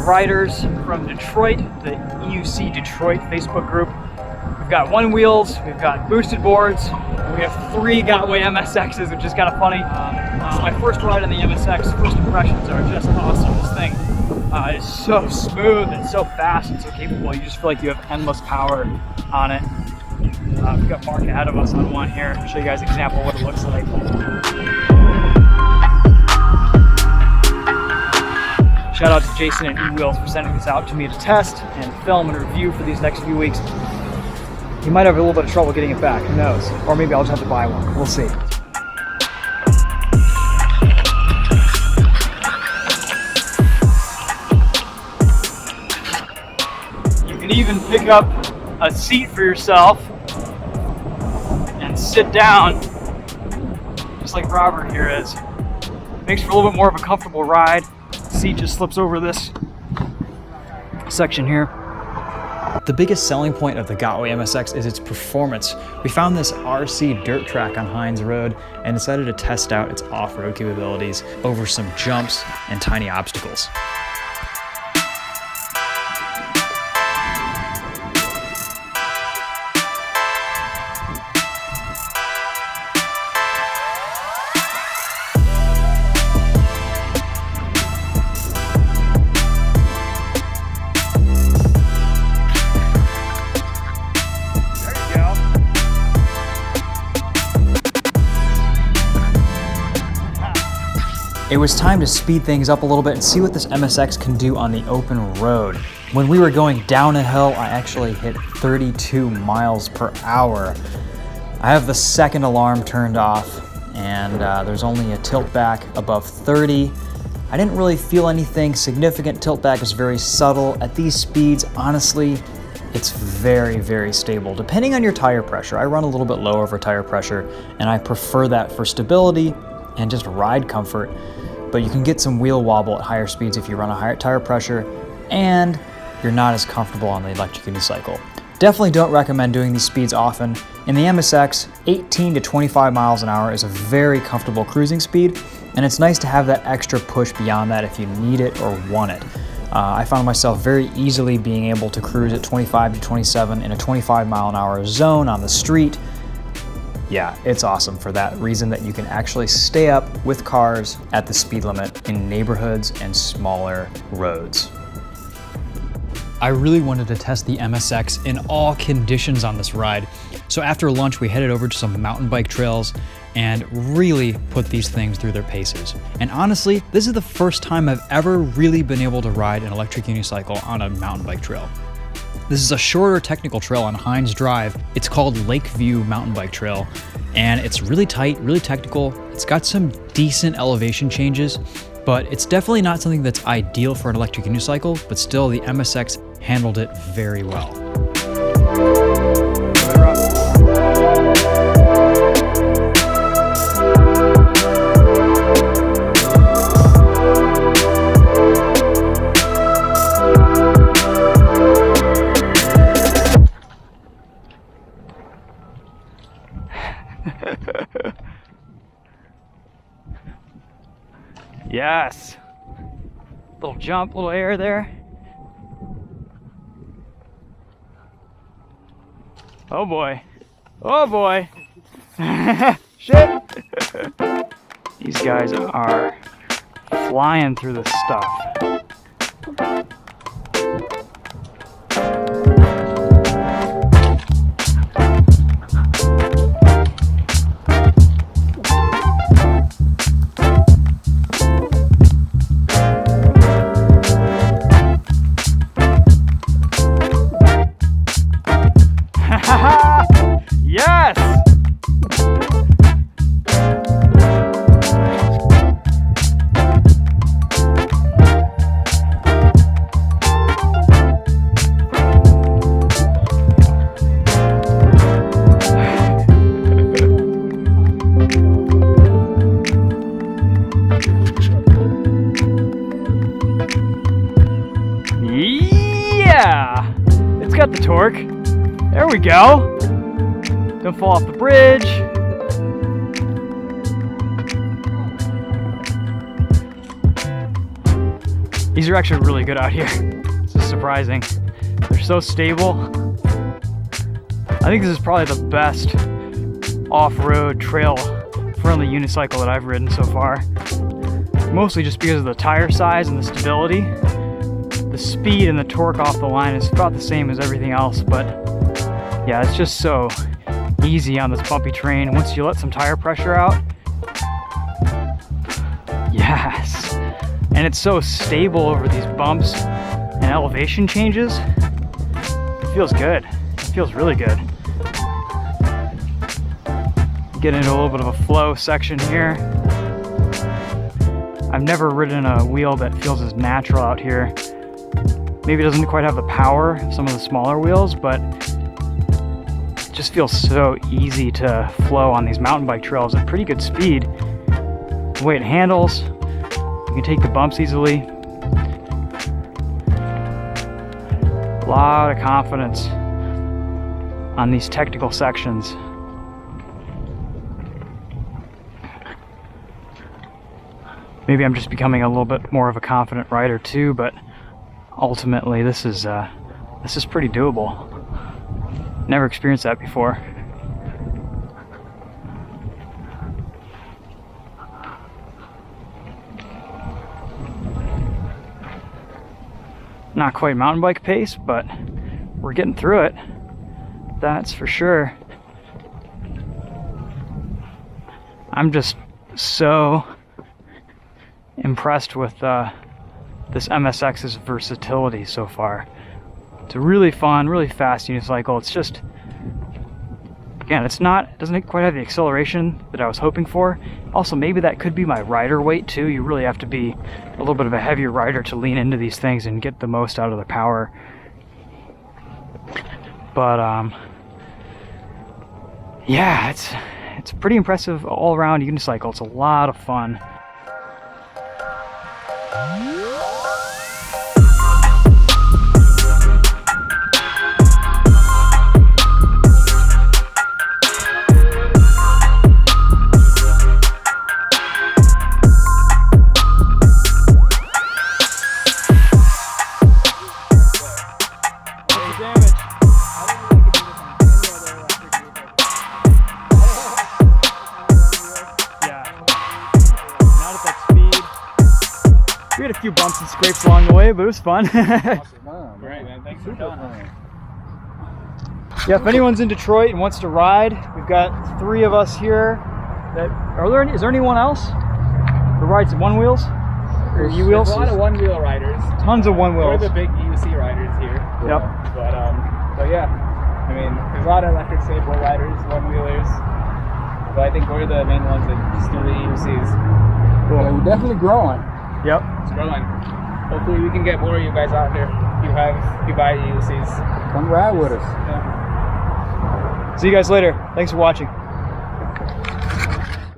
riders from Detroit, the EUC Detroit Facebook group. We've got one wheels, we've got boosted boards, and we have 3 GOTWAY MSXs, which is kind of funny. This is my first ride on the MSX. First impressions are just awesome. This thing is so smooth and so fast and so capable. You just feel like you have endless power on it. We've got Mark ahead of us on one here. I'll show you guys an example of what it looks like. Shout out to Jason and E-Wheels for sending this out to me to test and film and review for these next few weeks. You might have a little bit of trouble getting it back, who knows? Or maybe I'll just have to buy one, we'll see. You can even pick up a seat for yourself and sit down, just like Robert here is. Makes for a little bit more of a comfortable ride. Seat just slips over this section here. The biggest selling point of the GOTWAY MSX is its performance. We found this RC dirt track on Hines Road and decided to test out its off-road capabilities over some jumps and tiny obstacles. It was time to speed things up a little bit and see what this MSX can do on the open road. When we were going down a hill, I actually hit 32 miles per hour. I have the second alarm turned off, and there's only a tilt back above 30. I didn't really feel anything significant. Tilt back is very subtle. At these speeds, honestly, it's very, very stable. Depending on your tire pressure, I run a little bit lower for tire pressure, and I prefer that for stability and just ride comfort. But you can get some wheel wobble at higher speeds if you run a higher tire pressure and you're not as comfortable on the electric unicycle. Definitely don't recommend doing these speeds often. In the MSX, 18 to 25 miles an hour is a very comfortable cruising speed, and it's nice to have that extra push beyond that if you need it or want it. I found myself very easily being able to cruise at 25 to 27 in a 25 mile an hour zone on the street. Yeah, it's awesome for that reason that you can actually stay up with cars at the speed limit in neighborhoods and smaller roads. I really wanted to test the MSX in all conditions on this ride. So after lunch, we headed over to some mountain bike trails and really put these things through their paces. And honestly, this is the first time I've ever really been able to ride an electric unicycle on a mountain bike trail. This is a shorter technical trail on Hines Drive. It's called Lakeview Mountain Bike Trail, and it's really tight, really technical. It's got some decent elevation changes, but it's definitely not something that's ideal for an electric unicycle, but still the MSX handled it very well. Yes. Little jump, little air there. Oh boy. Oh boy. Shit. These guys are flying through this stuff. Yes! Yeah! It's got the torque. There we go. Don't fall off the bridge. These are actually really good out here. This is surprising. They're so stable. I think this is probably the best off-road trail friendly unicycle that I've ridden so far. Mostly just because of the tire size and the stability. The speed and the torque off the line is about the same as everything else, but yeah, it's just so easy on this bumpy terrain. Once you let some tire pressure out, yes, and it's so stable over these bumps and elevation changes. It feels good. It feels really good. Get into a little bit of a flow section here. I've never ridden a wheel that feels as natural out here. Maybe it doesn't quite have the power of some of the smaller wheels, but it just feels so easy to flow on these mountain bike trails at pretty good speed. The way it handles, you can take the bumps easily. A lot of confidence on these technical sections. Maybe I'm just becoming a little bit more of a confident rider too, but ultimately this is pretty doable. Never experienced that before. Not quite mountain bike pace, but we're getting through it. That's for sure. I'm just so impressed with this MSX's versatility so far. It's a really fun, really fast unicycle. It's just, again, it doesn't quite have the acceleration that I was hoping for. Also, maybe that could be my rider weight too. You really have to be a little bit of a heavier rider to lean into these things and get the most out of the power. But yeah, it's a pretty impressive all-around unicycle. It's a lot of fun. We had a few bumps and scrapes along the way, but it was fun. Great, man. Thanks for coming. Yeah, if anyone's in Detroit and wants to ride, we've got 3 of us here. Is there anyone else who rides one wheels? Or U-wheels? There's a lot of one-wheel riders. Tons of one wheels. We're the big UC riders here. Yep. But yeah, I mean, there's a lot of electric skateboard riders, one-wheelers. But I think we're the main ones that just do the UCs. Cool. Yeah, we're definitely growing. Yep. It's growing. Hopefully we can get more of you guys out here. If you buy UCs. Come ride with us. Yeah. See you guys later. Thanks for watching.